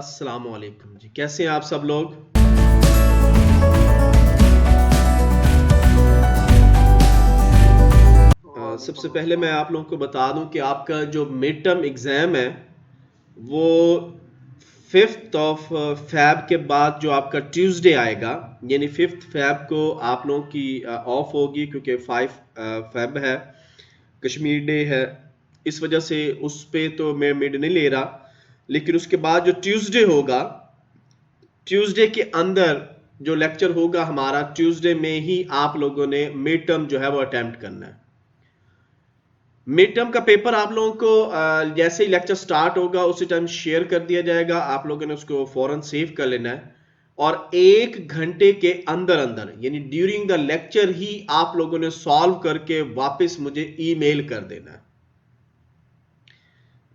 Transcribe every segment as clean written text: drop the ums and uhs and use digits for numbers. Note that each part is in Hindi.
अस्सलाम वालेकुम जी, कैसे हैं आप सब लोग। सबसे पहले मैं आप लोगों को बता दूं कि आपका जो मिड टर्म एग्ज़ाम है वो 5th ऑफ फैब के बाद जो आपका ट्यूसडे आएगा, यानी 5th फैब को आप लोगों की ऑफ होगी क्योंकि 5 फैब है, कश्मीर डे है। इस वजह से उस पे तो मैं मिड नहीं ले रहा, लेकिन उसके बाद जो ट्यूसडे होगा, ट्यूसडे के अंदर जो लेक्चर होगा हमारा, ट्यूसडे में ही आप लोगों ने मिड टर्म जो है वो अटेम्प्ट करना है। मिड टर्म का पेपर आप लोगों को जैसे ही लेक्चर स्टार्ट होगा उसी टाइम शेयर कर दिया जाएगा, आप लोगों ने उसको फौरन सेव कर लेना है और 1 घंटे के अंदर अंदर यानी ड्यूरिंग द लेक्चर ही आप लोगों ने सॉल्व करके वापस मुझे ईमेल कर देना है।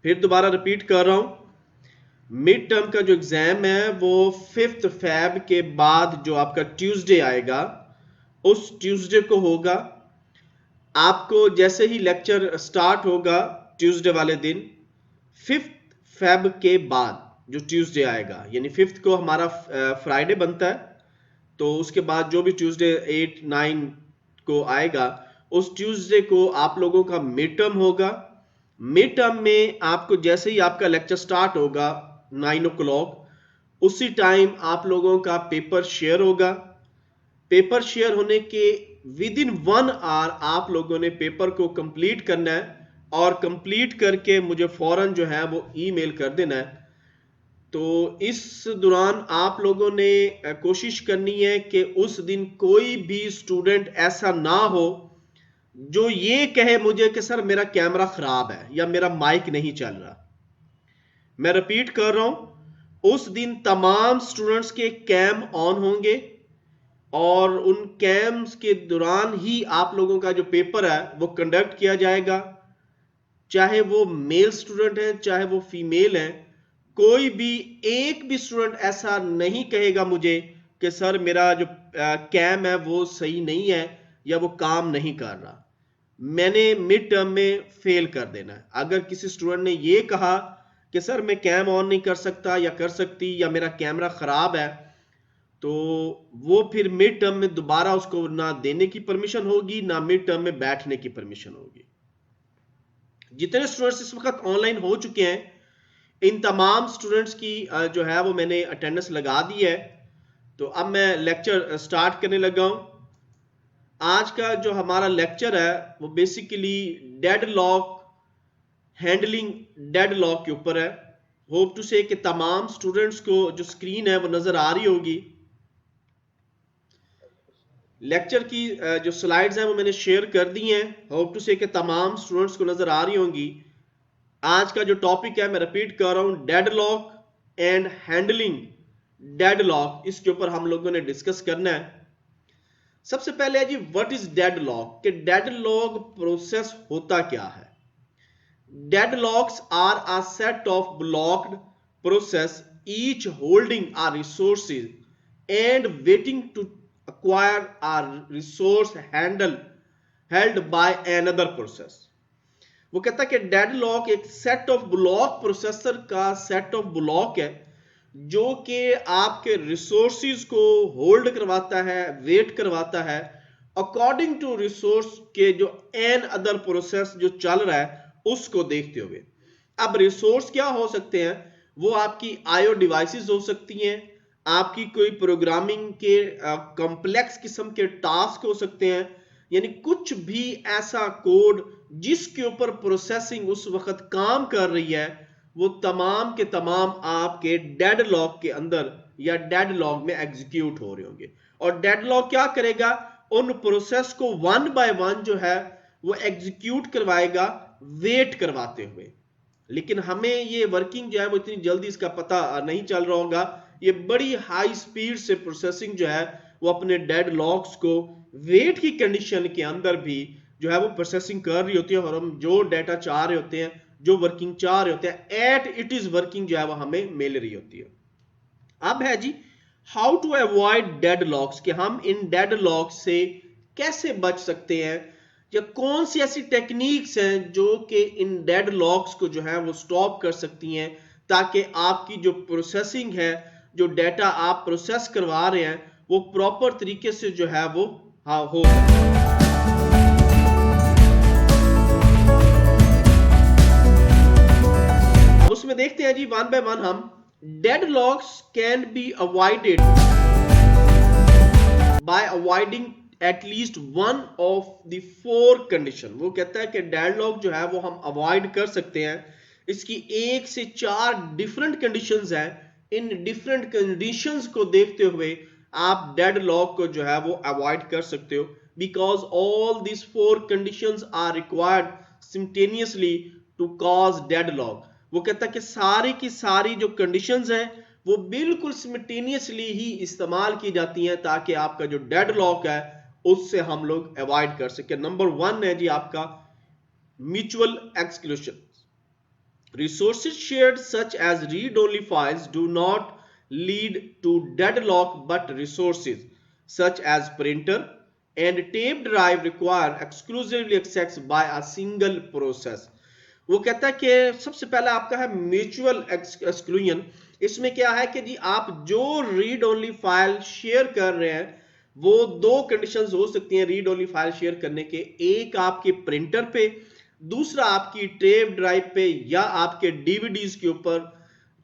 फिर दोबारा रिपीट कर रहा हूं, मिड टर्म का जो एग्जाम है वो 5th फैब के बाद जो आपका ट्यूसडे आएगा उस ट्यूसडे को होगा। आपको जैसे ही लेक्चर स्टार्ट होगा ट्यूसडे वाले दिन, 5th फैब के बाद जो ट्यूसडे आएगा, यानी 5th को हमारा फ्राइडे बनता है, तो उसके बाद जो भी ट्यूसडे 8, 9 को आएगा उस ट्यूसडे को आप लोगों का मिड टर्म होगा। मिड टर्म में आपको जैसे ही आपका लेक्चर स्टार्ट होगा 9 o'clock, उसी टाइम आप लोगों का पेपर शेयर होगा। पेपर शेयर होने के विद इन 1 आवर आप लोगों ने पेपर को कंप्लीट करना है और कंप्लीट करके मुझे फौरन जो है वो ईमेल कर देना है। तो इस दौरान आप लोगों ने कोशिश करनी है कि उस दिन कोई भी स्टूडेंट ऐसा ना हो जो ये कहे मुझे कि सर मेरा कैमरा खराब है या मेरा माइक नहीं चल रहा। मैं रिपीट कर रहा हूं, उस दिन तमाम स्टूडेंट्स के कैम ऑन होंगे और उन कैम्स के दौरान ही आप लोगों का जो पेपर है वो कंडक्ट किया जाएगा। चाहे वो मेल स्टूडेंट हैं चाहे वो फीमेल हैं, कोई भी एक भी स्टूडेंट ऐसा नहीं कहेगा मुझे कि सर मेरा जो कैम है वो सही नहीं है या वो काम नहीं कर रहा। मैंने मिड टर्म में फेल कर देना है। अगर किसी स्टूडेंट ने ये कहा कि सर मैं कैम ऑन नहीं कर सकता या कर सकती या मेरा कैमरा खराब है, तो वो फिर मिड टर्म में दोबारा उसको ना देने की परमिशन होगी ना मिड टर्म में बैठने की परमिशन होगी। जितने स्टूडेंट्स इस वक्त ऑनलाइन हो चुके हैं, इन तमाम स्टूडेंट्स की जो है वो मैंने अटेंडेंस लगा दी है। तो अब मैं लेक्चर स्टार्ट करने लगा हूं। आज का जो हमारा लेक्चर है वो बेसिकली डेडलॉक, हैंडलिंग डेडलॉक के ऊपर है। होप टू से कि तमाम स्टूडेंट्स को जो स्क्रीन है वो नजर आ रही होगी। लेक्चर की जो स्लाइड्स हैं वो मैंने शेयर कर दी हैं। होप टू से कि तमाम स्टूडेंट्स को नजर आ रही होंगी। आज का जो टॉपिक है मैं रिपीट कर रहा हूं, डेडलॉक एंड हैंडलिंग डेडलॉक, इसके ऊपर हम लोगों ने डिस्कस करना है। सबसे पहले है जी व्हाट इज डेडलॉक, कि डेडलॉक प्रोसेस होता क्या है। Deadlocks are a set of blocked process each holding our resources and waiting to acquire a resource held by another process। वो कहता है कि डेडलॉक एक सेट ऑफ ब्लॉक, प्रोसेसर का सेट ऑफ ब्लॉक है जो कि आपके रिसोर्सेज को होल्ड करवाता है, वेट करवाता है अकॉर्डिंग टू रिसोर्स के जो एन अदर प्रोसेस जो चल रहा है उसको देखते हुए। अब रिसोर्स क्या हो सकते हैं, वो आपकी आईओ डिवाइसेस हो सकती हैं, आपकी कोई प्रोग्रामिंग के कॉम्प्लेक्स किस्म के टास्क हो सकते हैं, यानी कुछ भी ऐसा कोड जिसके ऊपर प्रोसेसिंग उस वक्त काम कर रही है, वो तमाम के तमाम आपके डेडलॉक के अंदर या डेडलॉक में एग्जीक्यूट हो रहे होंगे। और डेडलॉक क्या करेगा, उन प्रोसेस को 1 by 1 जो है वो एग्जीक्यूट करवाएगा वेट करवाते हुए। लेकिन हमें ये वर्किंग जो है वो इतनी जल्दी इसका पता नहीं चल रहा होगा। ये बड़ी हाई स्पीड से प्रोसेसिंग जो है वो अपने डेडलॉक्स को वेट की कंडीशन के अंदर भी जो है वो प्रोसेसिंग कर रही होती है और हम जो डाटा चाह रहे होते हैं, जो वर्किंग चाह रहे होते हैं, एट इट इज वर्किंग जो है वो हमें मिल रही होती है। अब है जी हाउ टू अवॉइड डेडलॉक्स, कि हम इन डेडलॉक्स से कैसे बच सकते हैं या कौन सी ऐसी टेक्निक्स हैं जो कि इन डेडलॉक्स को जो है वो स्टॉप कर सकती हैं ताकि आपकी जो प्रोसेसिंग है, जो डाटा आप प्रोसेस करवा रहे हैं, वो प्रॉपर तरीके से जो है वो हो सके। उसमें देखते हैं जी वन बाय वन हम। Deadlocks can be avoided by avoiding at least one of the four condition. वो कहता है कि डेडलॉक जो है वो हम अवॉइड कर सकते हैं। इसकी 1 से 4 डिफरेंट कंडीशंस हैं। इन डिफरेंट कंडीशंस को देखते हुए आप डेडलॉक को जो है वो अवॉइड कर सकते हो, because all this 4 conditions are required simultaneously to cause deadlock. वो कहता है कि सारी की सारी जो कंडीशंस हैं वो बिल्कुल सिमल्टेनियसली ही इस्तेमाल की जाती हैं ताकि आपका जो डेडलॉक है उससे हम लोग अवॉइड कर सके। नंबर 1 है जी आपका mutual exclusion. Resources shared such as read-only files do not lead to deadlock, but resources such as printer and tape drive require exclusively access by a single process. वो कहता है कि सबसे पहला आपका है म्यूचुअल एक्सक्लूजन। इसमें क्या है कि जी आप जो रीड ओनली फाइल शेयर कर रहे हैं वो 2 कंडीशंस हो सकती हैं रीड ओनली फाइल शेयर करने के। एक आपके प्रिंटर पे, दूसरा आपकी टेप ड्राइव पे या आपके डीवीडीज के ऊपर।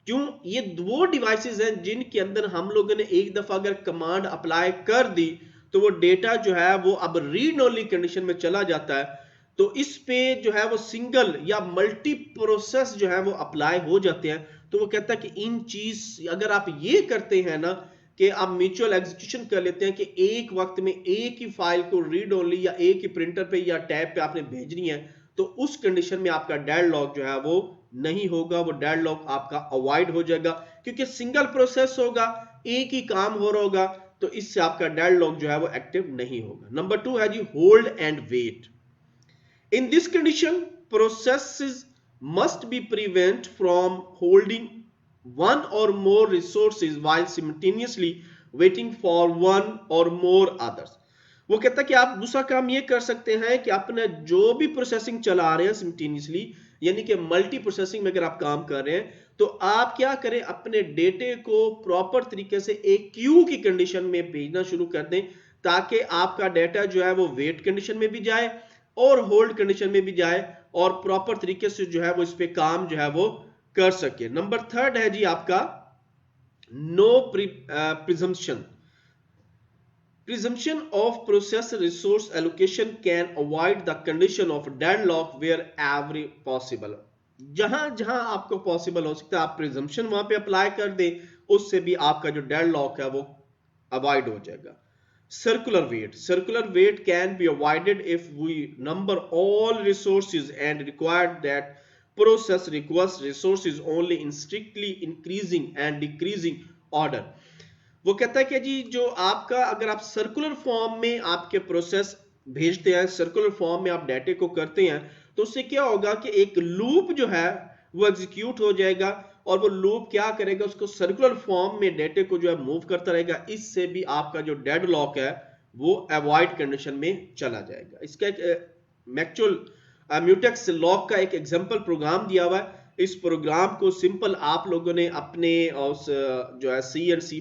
क्यों? ये 2 डिवाइसेस हैं जिनके अंदर हम लोगों ने एक दफा अगर कमांड अप्लाई कर दी तो वो डेटा जो है वो अब रीड ओनली कंडीशन में चला जाता है। तो इस पे जो है वो सिंगल या मल्टी प्रोसेस जो है वो अप्लाई हो जाते हैं। तो वो कहता है कि इन चीज अगर आप ये करते हैं ना कि आप म्यूचुअल एग्जीक्यूशन कर लेते हैं कि एक वक्त में एक ही फाइल को रीड ओनली या एक ही प्रिंटर पे या टैब पे आपने भेजनी है, तो उस कंडीशन में आपका डेडलॉक जो है वो नहीं होगा। वो डेडलॉक आपका अवॉइड हो जाएगा क्योंकि सिंगल प्रोसेस होगा, एक ही काम हो रहा होगा, तो इससे आपका डेडलॉक जो है वो एक्टिव नहीं होगा। नंबर 2 है जी hold and wait. In this condition processes must be prevent from holding one or more resources while simultaneously waiting for one or more others. वो कहता है कि आप दूसरा काम ये कर सकते हैं कि अपने जो भी प्रोसेसिंग चला रहे हैं सिमल्टेनियसली, यानी कि मल्टी प्रोसेसिंग में अगर आप काम कर रहे हैं तो आप क्या करें, अपने डेटे को प्रॉपर तरीके से एक क्यू की कंडीशन में भेजना शुरू कर दें ताकि आपका डेटा जो है वो वेट कंडीशन में भी जाए और होल्ड कंडीशन में भी जाए और प्रॉपर तरीके से जो है वो इस पे काम जो है वो कर सके। नंबर 3 है जी आपका no presumption. Presumption of process resource allocation can avoid the condition of deadlock wherever possible. जहां जहां आपको पॉसिबल हो सकता है आप प्रिजम्पशन वहां पे अप्लाई कर दें, उससे भी आपका जो डेडलॉक है वो अवॉइड हो जाएगा। Circular wait can be avoided if we number all resources and require that process request resources only in strictly increasing and decreasing order. वो कहता है कि जी जो आपका अगर आप सर्कुलर फॉर्म में आपके प्रोसेस भेजते हैं, सर्कुलर फॉर्म में आप डाटे को करते हैं, तो उससे क्या होगा कि एक लूप जो है वो एग्जीक्यूट हो जाएगा और वो लूप क्या करेगा, उसको सर्कुलर फॉर्म में डाटे को जो है मूव करता रहेगा। इससे भी आपका जो डेडलॉक है वो अवॉइड कंडीशन में चला जाएगा। इसका एक मैक्चुअल म्यूटेक्स लॉक का एक एग्जांपल प्रोग्राम दिया हुआ है। इस प्रोग्राम को सिंपल आप लोगों ने अपने उस जो है C और C++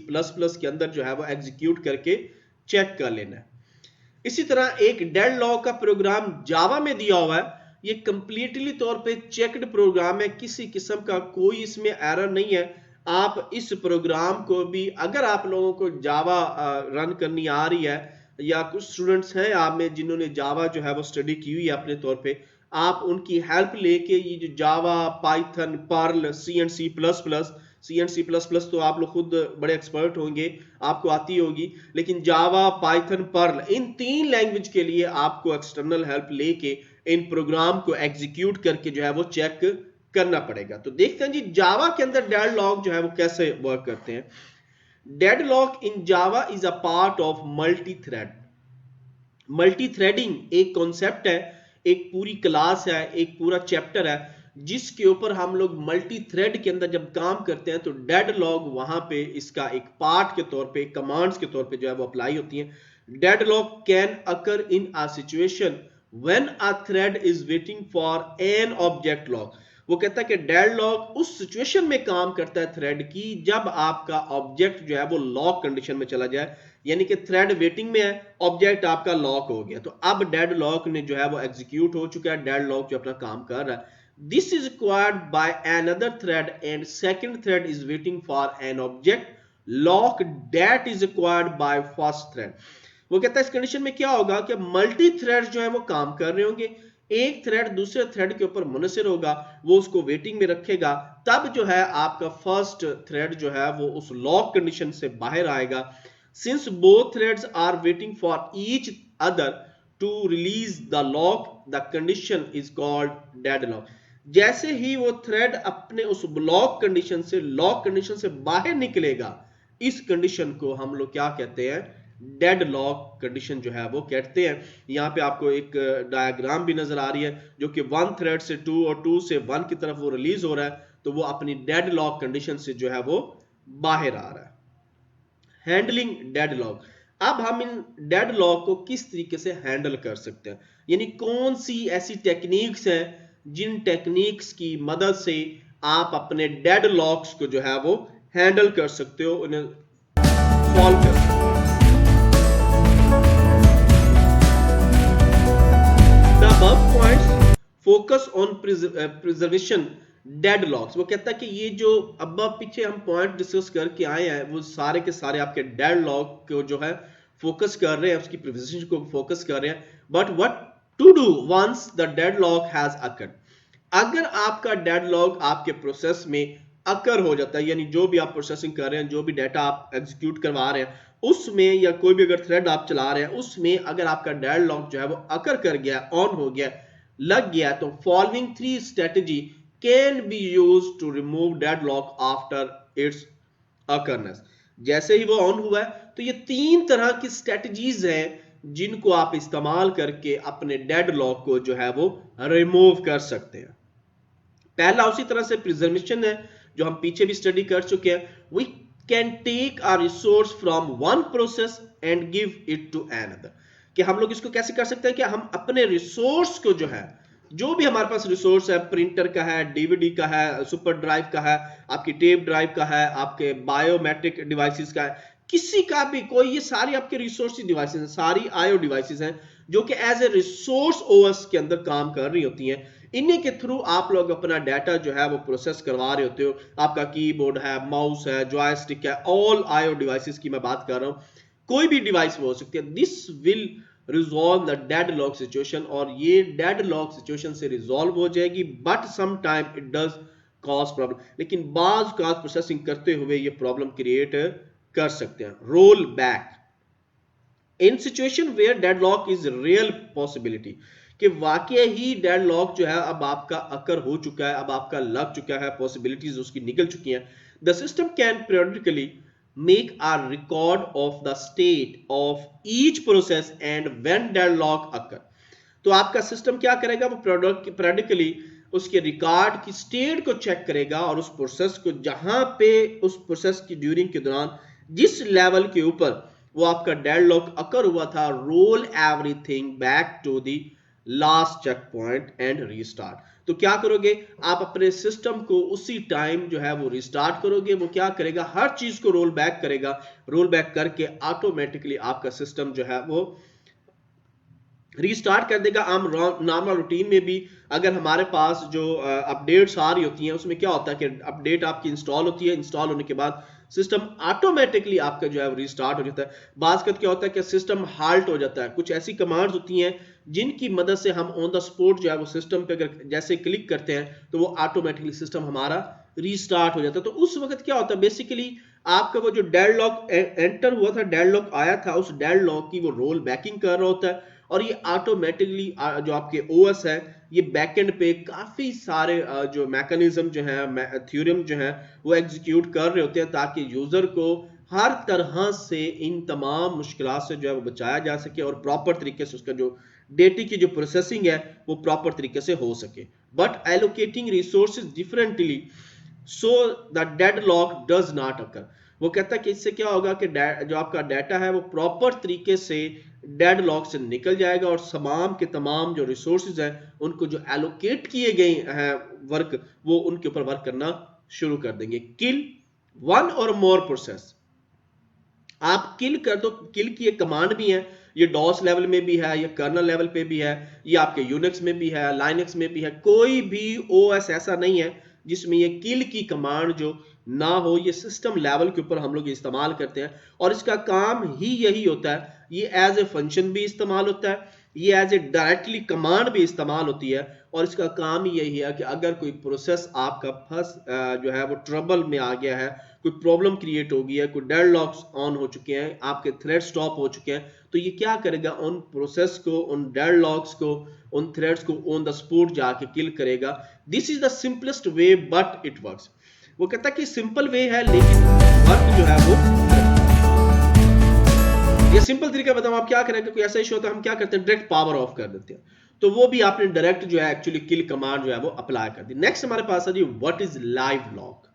के अंदर जो है वो एग्जीक्यूट करके चेक कर लेना है। इसी तरह एक डेडलॉक का प्रोग्राम जावा में दिया हुआ है। ये कंप्लीटली तौर पे चेक्ड प्रोग्राम है, किसी किस्म का कोई इसमें एरर नहीं है। आप इस प्रोग्राम को भी अगर आप लोगों को जावा रन करनी आ रही है या कुछ स्टूडेंट्स हैं आप में जिन्होंने जावा जो है वो स्टडी की हुई है अपने तौर पे, आप उनकी हेल्प लेके ये जो जावा, पाइथन, पर्ल, C और C++ तो आप लोग खुद बड़े एक्सपर्ट होंगे, आपको आती होगी, लेकिन जावा, पाइथन, पर्ल इन 3 लैंग्वेज के लिए आपको एक्सटर्नल हेल्प लेके इन प्रोग्राम को एग्जीक्यूट करके जो है वो चेक करना पड़ेगा। तो देखते हैं जी जावा के अंदर डेडलॉक जो है वो कैसे वर्क करते हैं। Deadlock in Java is a part of multi thread. Multi threading एक कॉन्सेप्ट है, एक पूरी क्लास है, एक पूरा चैप्टर है जिसके ऊपर हम लोग मल्टी थ्रेड के अंदर जब काम करते हैं तो डेडलॉक वहां पे इसका एक पार्ट के तौर पे, कमांड्स के तौर पे जो है वो अप्लाई होती हैं। Deadlock can occur in a situation when a thread is waiting for an object lock. वो कहता है कि डेडलॉक उस सिचुएशन में काम करता है थ्रेड की जब आपका ऑब्जेक्ट जो है वो लॉक कंडीशन में चला जाए, यानी कि थ्रेड वेटिंग में है, ऑब्जेक्ट आपका लॉक हो गया, तो अब डेडलॉक ने जो है वो एग्जीक्यूट हो चुका है, डेडलॉक जो अपना काम कर रहा है। This is required by another thread and second thread is waiting for an object lock that is required by first thread. वो कहता है इस कंडीशन में क्या होगा कि मल्टी थ्रेड जो है वो काम कर रहे होंगे, एक थ्रेड दूसरे थ्रेड के ऊपर मुनसिर होगा, वो उसको वेटिंग में रखेगा, तब जो है आपका फर्स्ट थ्रेड जो है वो उस लॉक कंडीशन से बाहर आएगा। Since both threads are waiting for each other to release the lock the condition is called deadlock. जैसे ही वो थ्रेड अपने उस लॉक कंडीशन से बाहर निकलेगा, इस कंडीशन को हम लोग क्या कहते हैं, डेडलॉक कंडीशन जो है वो कहते हैं। यहाँ पे आपको एक डायग्राम भी नजर आ रही है जो कि 1 थ्रेड से 2 और 2 से 1 की तरफ वो रिलीज हो रहा है, तो वो अपनी डेडलॉक कंडीशन से जो है वो बाहर आ रहा है। हैंडलिंग डेडलॉक, अब हम इन डेडलॉक को किस तरीके से हैंडल कर सकते हैं, यानी कौन सी ऐसी टेक्निक्स हैं जिन टेक्निक्स की मदद से आप अपने डेडलॉक्स को जो है वो हैंडल कर सकते हो, उन्हें सॉल्व कर सकते हो। The above points focus on preservation deadlocks. वो कहता है कि ये जो अब पीछे हम पॉइंट डिस्कस करके आए हैं वो सारे के सारे आपके डेडलॉक को जो है फोकस कर रहे हैं, उसकी प्रिजर्वेशन को फोकस कर रहे हैं। But what to do once the deadlock has occurred, अगर आपका डेडलॉक आपके प्रोसेस में अकर हो जाता है, यानी जो भी आप प्रोसेसिंग कर रहे हैं, जो भी डाटा आप एग्जीक्यूट करवा रहे हैं उसमें, या कोई भी अगर थ्रेड आप चला रहे हैं उसमें अगर आपका डेडलॉक जो है वो अकर कर गया, ऑन हो गया, लग गया, तो following 3 strategy can be used to remove deadlock after its occurrence. जैसे ही वो ऑन हुआ है तो ये 3 तरह की स्ट्रेटजीज हैं जिनको आप इस्तेमाल करके अपने डेडलॉक को जो है वो रिमूव कर सकते हैं। पहला उसी तरह से प्रिजर्वेशन है जो हम पीछे भी स्टडी कर चुके हैं। We can take a resource from one process and give it to another, कि हम लोग इसको कैसे कर सकते हैं कि हम अपने रिसोर्स को जो है, जो भी हमारे पास रिसोर्स है, प्रिंटर का है, डीवीडी का है, सुपर ड्राइव का है, आपकी टेप ड्राइव का है, आपके बायोमेट्रिक डिवाइसेस का है, किसी का भी कोई, ये सारी आपके रिसोर्स डिवाइसेस हैं, सारी आईओ डिवाइसेस हैं जो कि एज ए रिसोर्स ओएस के अंदर काम कर रही होती हैं। इन्हीं के थ्रू आप लोग अपना डाटा जो है वो प्रोसेस करवा रहे होते हो। आपका कीबोर्ड है, माउस है, जॉयस्टिक है, ऑल आईओ डिवाइसेस की मैं बात कर रहा हूं, कोई भी डिवाइस वो हो सकती है। This will resolve the deadlock situation, और ये डेडलॉक सिचुएशन से रिजॉल्व हो जाएगी, but some time it does cause problem, लेकिन बाज का प्रोसेसिंग करते हुए ये प्रॉब्लम क्रिएट कर सकते हैं। Roll back in situation where deadlock is real possibility, कि वाकई ही डेडलॉक जो है अब आपका अकर हो चुका है, अब आपका लग चुका है, पॉसिबिलिटीज उसकी निकल चुकी हैं। The system can periodically make a record of the state of each process and when deadlock occur। तो आपका सिस्टम क्या करेगा, वो periodically उसके रिकॉर्ड की स्टेट को चेक करेगा और उस प्रोसेस को, जहां पे उस प्रोसेस की ड्यूरिंग के दौरान जिस लेवल के ऊपर वो आपका डेडलॉक अकर हुआ था, roll everything back to the last checkpoint and restart. तो क्या करोगे, आप अपने सिस्टम को उसी टाइम जो है वो रिस्टार्ट करोगे। वो क्या करेगा, हर चीज को रोल बैक करेगा, रोल बैक करके ऑटोमेटिकली आपका सिस्टम जो है वो रीस्टार्ट कर देगा। आम नॉर्मल रूटीन में भी अगर हमारे पास जो अपडेट्स आ रही होती हैं उसमें क्या होता है कि अपडेट आपकी इंस्टॉल होती है, इंस्टॉल होने के बाद सिस्टम ऑटोमेटिकली आपका जो है वो रिस्टार्ट हो जाता है। बाज़ क्या होता है कि सिस्टम हाल्ट हो जाता है, कुछ ऐसी कमांड्स होती हैं जिनकी मदद से हम ऑन द स्पॉट जो है वो सिस्टम पे अगर जैसे क्लिक करते हैं तो वो ऑटोमेटिकली सिस्टम हमारा रीस्टार्ट हो जाता है। तो उस वक्त क्या होता है, बेसिकली आपका वो जो डेडलॉक एंटर हुआ था, डेडलॉक आया था, उस डेडलॉक की वो रोल बैकिंग कर रहा होता है, और ये ऑटोमेटिकली जो आपके ओएस है ये बैकएंड पे काफी सारे जो मैकेनिज्म जो है, थ्योरम जो है वो एग्जीक्यूट कर रहे होते हैं, ताकि यूजर को हर तरह से इन तमाम मुश्किलात से जो है वो बचाया जा सके और प्रॉपर तरीके से उसका जो डेटा की जो प्रोसेसिंग है वो प्रॉपर तरीके से हो सके। But allocating resources differently so the deadlock does not occur. वो कहता है कि इससे क्या होगा कि जो आपका डाटा है वो प्रॉपर तरीके से डेडलॉक से निकल जाएगा और तमाम के तमाम जो रिसोर्सेज हैं उनको जो एलोकेट किए गए हैं वर्क वो उनके ऊपर वर्क करना शुरू कर देंगे। किल वन और मोर प्रोसेस, आप किल कर दो। किल की एक कमांड भी है, ये डॉस लेवल में भी है, ये कर्नल लेवल पे भी है, ये आपके यूनिक्स में भी है, लाइनक्स में भी है। कोई भी ओएस ऐसा नहीं है जिसमें ये किल की कमांड जो ना हो। ये सिस्टम लेवल के ऊपर हम लोग इस्तेमाल करते हैं और इसका काम ही यही होता है। ये एज ए फंक्शन भी इस्तेमाल होता है, ये एज ए डायरेक्टली कमांड भी इस्तेमाल होती है और इसका काम ही यही है कि अगर कोई प्रोसेस आपका जो है वो ट्रबल में आ गया है, कोई प्रॉब्लम क्रिएट हो गई है, कोई डेडलॉक्स ऑन हो चुके हैं, आपके थ्रेड स्टॉप हो चुके हैं, तो ये क्या करेगा, उन प्रोसेस को, उन डेडलॉक्स को, उन थ्रेड्स को ऑन द स्पॉट जाके किल करेगा। This is the simplest way but it works. वो कहता है कि सिंपल वे है लेकिन वर्क जो है वो, ये सिंपल तरीका बताऊं आप क्या करेंगे। कोई ऐसा इशू होता है हम क्या करते हैं, डायरेक्ट पावर ऑफ कर देते हैं, तो वो भी आपने डायरेक्ट जो है एक्चुअली किल कमांड जो है वो अप्लाई कर दी। नेक्स्ट हमारे पास है जी व्हाट इज लाइव लॉक,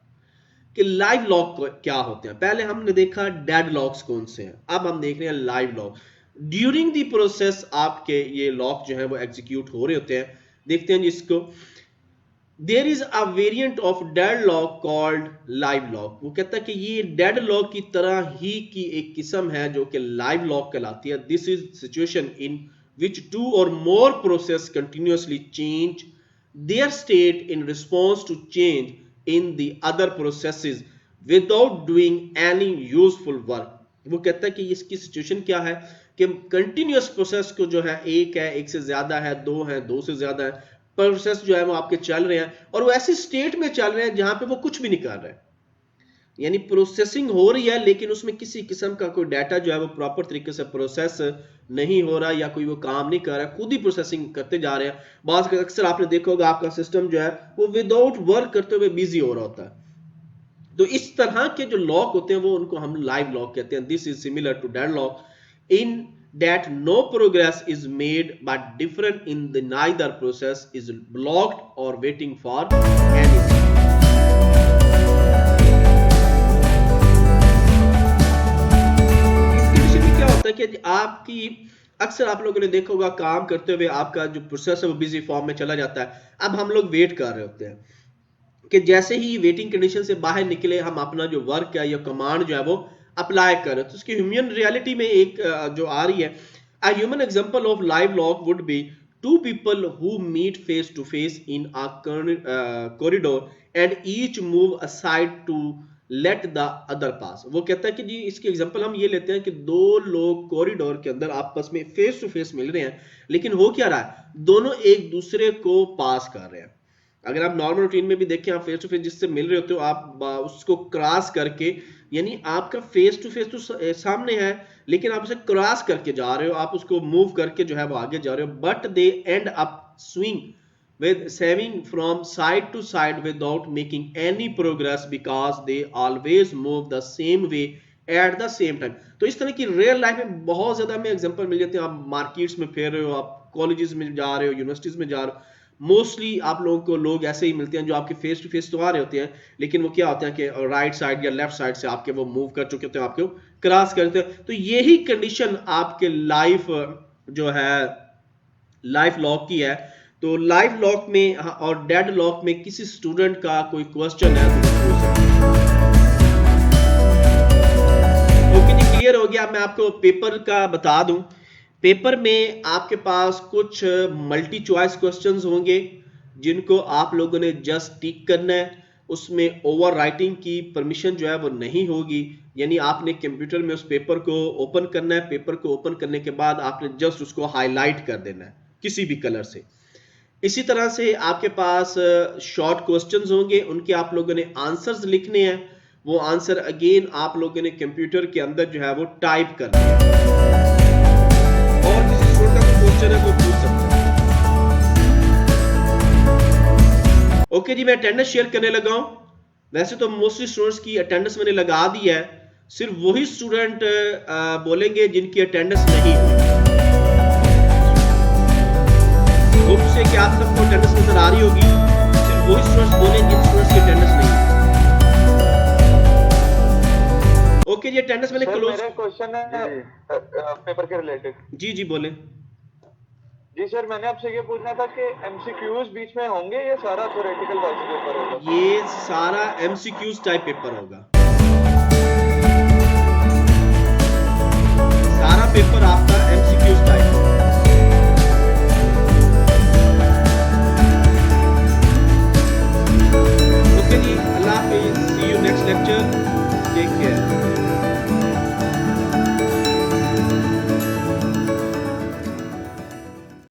कि लाइव लॉक क्या होते हैं। पहले हमने देखा डेड लॉक्स कौन से हैं, अब हम देख रहे हैं live lock. During the process आपके ये लॉक जो है वो एग्जीक्यूट हो रहे होते हैं। देखते हैं जिसको, there is a variant of deadlock called livelock. वो कहता है कि ये डेड लॉक की तरह ही की एक किस्म है जो कि लाइव लॉक कहलाती है। This is situation in which two और more process continuously change their state in response to change in the other processes without doing any useful work। वो कहता है कि इसकी सिचुएशन क्या है कि कंटिन्यूअस प्रोसेस को जो है, एक से ज्यादा है, दो से ज्यादा है, प्रोसेस जो है वो आपके चल रहे हैं और वो ऐसी स्टेट में चल रहे हैं जहां पे वो कुछ भी नहीं कर रहे हैं, यानी प्रोसेसिंग हो रही है लेकिन उसमें किसी किस्म का कोई डाटा जो है वो प्रॉपर तरीके से प्रोसेस नहीं हो रहा या कोई वो काम नहीं कर रहा है, खुद ही प्रोसेसिंग करते जा रहे हैं। बात अक्सर आपने देखा होगा आपका सिस्टम जो है वो विदाउट वर्क करते हुए बिजी हो रहा होता है। तो इस तरह के जो लॉक होते हैं वो उनको हम लाइव लॉक कहते हैं। This is similar to deadlock in that no progress is made but different in the neither process is blocked or waiting for anything। कि आपकी अक्सर आप लोगों ने देखा होगा काम करते हुए आपका जो प्रोसेस है वो बिजी फॉर्म में चला जाता है। अब हम लोग वेट कर रहे होते हैं कि जैसे ही वेटिंग कंडीशन से बाहर निकले हम अपना जो वर्क है या कमांड जो है वो अप्लाई कर रहे हैं। तो उसकी ह्यूमन रियलिटी में एक जो आ रही है, a human example of live lock would be two people who meet face to face in a corridor and each move aside to let the other pass. वो कहता है कि जी इसकी एग्जांपल हम ये लेते हैं कि दो लोग कॉरिडोर के अंदर आपस में फेस टू फेस मिल रहे हैं, लेकिन हो क्या रहा है, दोनों एक दूसरे को पास कर रहे हैं। अगर आप नॉर्मल रूटीन में भी देखें, आप फेस टू फेस जिससे मिल रहे होते हो आप उसको क्रॉस करके, यानी आपका फेस टू फेस तो सामने है लेकिन आप उसे क्रॉस करके जा रहे हो, आप उसको मूव करके जो है वो आगे जा रहे हो, but they and up swing with saving from side to side without making any progress because they always move the same way at the same time। तो इस तरह की रियल लाइफ में बहुत ज्यादा हमें एग्जांपल मिल जाते हैं। आप मार्केट्स में फिर रहे हो, आप कॉलेजेस में जा रहे हो, यूनिवर्सिटीज में जा रहे हो, मोस्टली आप लोगों को लोग ऐसे ही मिलते हैं जो आपके फेस टू फेस तो आ रहे होते हैं लेकिन वो क्या होता है कि राइट साइड या लेफ्ट साइड से आपके वो मूव कर चुके होते हैं, आपको क्रॉस करते हैं। तो यही कंडीशन आपके लाइफ जो है लाइफ लॉक की है। तो लाइव लॉक में और डेड लॉक में किसी स्टूडेंट का कोई क्वेश्चन है तो पूछ सकते हैं। ओके जी, क्लियर हो गया। मैं आपको पेपर का बता दूं, पेपर में आपके पास कुछ मल्टी चॉइस क्वेश्चंस होंगे जिनको आप लोगों ने जस्ट टिक करना है। उसमें ओवर राइटिंग की परमिशन जो है वो नहीं होगी, यानी आपने कंप्यूटर में उस पेपर को ओपन करना है। पेपर को ओपन करने के बाद आपने जस्ट उसको हाईलाइट कर देना है किसी भी कलर से। इसी तरह से आपके पास शॉर्ट क्वेश्चंस होंगे, उनके आप लोगों ने आंसर्स लिखने हैं। वो आंसर अगेन आप लोगों ने कंप्यूटर के अंदर जो है वो टाइप करना है और किसी छोटा सा क्वेश्चन है वो पूछ सकते हैं। ओके जी, मैं अटेंडेंस शेयर करने लगा हूं। वैसे तो मोस्टली स्टूडेंट्स की अटेंडेंस मैंने लगा दी है, सिर्फ वही स्टूडेंट बोलेंगे जिनकी अटेंडेंस नहीं हुई। होप से कि आप सबको अटेंडेंस नजर आ रही होगी, सिर्फ वही स्टूडेंट्स बोलें जिन स्टूडेंट्स की अटेंडेंस नहीं है। ओके जी अटेंडेंस मैंने सर क्लोज। मेरा क्वेश्चन है पेपर के रिलेटेड। जी जी बोले। जी सर, मैंने आपसे ये पूछना था कि एमसीक्यूज बीच में होंगे या सारा थ्योरेटिकल वाइज पेपर होगा? ये सारा एमसीक्यूज टाइप पेपर होगा, सारा पेपर आपका एमसीक्यूज टाइप। ओके जी, अल्लाह हाफिज, see you next lecture, take care.